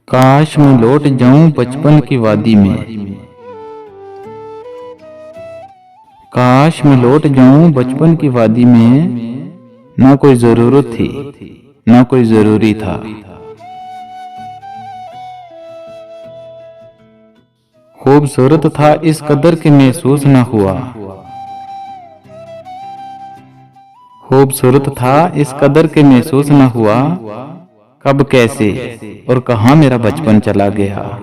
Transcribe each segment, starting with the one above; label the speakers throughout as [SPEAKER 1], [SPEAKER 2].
[SPEAKER 1] काश मैं लौट जाऊं बचपन की वादी में। काश मैं लौट जाऊं बचपन की वादी में। ना कोई जरूरत थी, ना कोई जरूरी था। खूबसूरत था इस कदर के महसूस न हुआ। खूबसूरत था इस कदर के महसूस न हुआ। कब, कैसे और कहां मेरा बचपन चला गया।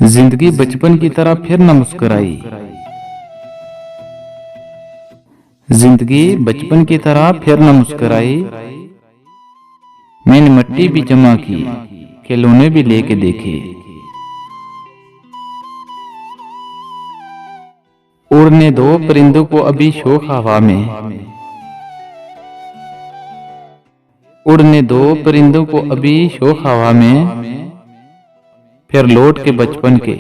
[SPEAKER 1] जिंदगी बचपन की तरह फिर न मुस्कुराई। जिंदगी बचपन की तरह फिर न मुस्कुराई। मैंने मिट्टी भी जमा की, खिलौने भी लेके देखे। उड़ने दो परिंदों को अभी शौक हवा में। उड़ने दो परिंदों को अभी शौक हवा में। फिर लौट के बचपन के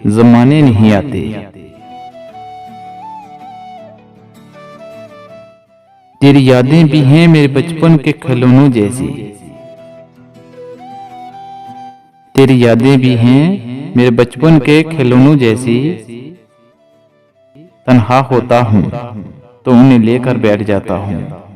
[SPEAKER 1] जमाने नहीं आते। तेरी यादें भी हैं मेरे बचपन के खिलौनों जैसी। तेरी यादें भी हैं मेरे बचपन के खिलौनों जैसी। तन्हा होता हूँ तो उन्हें लेकर बैठ जाता हूँ।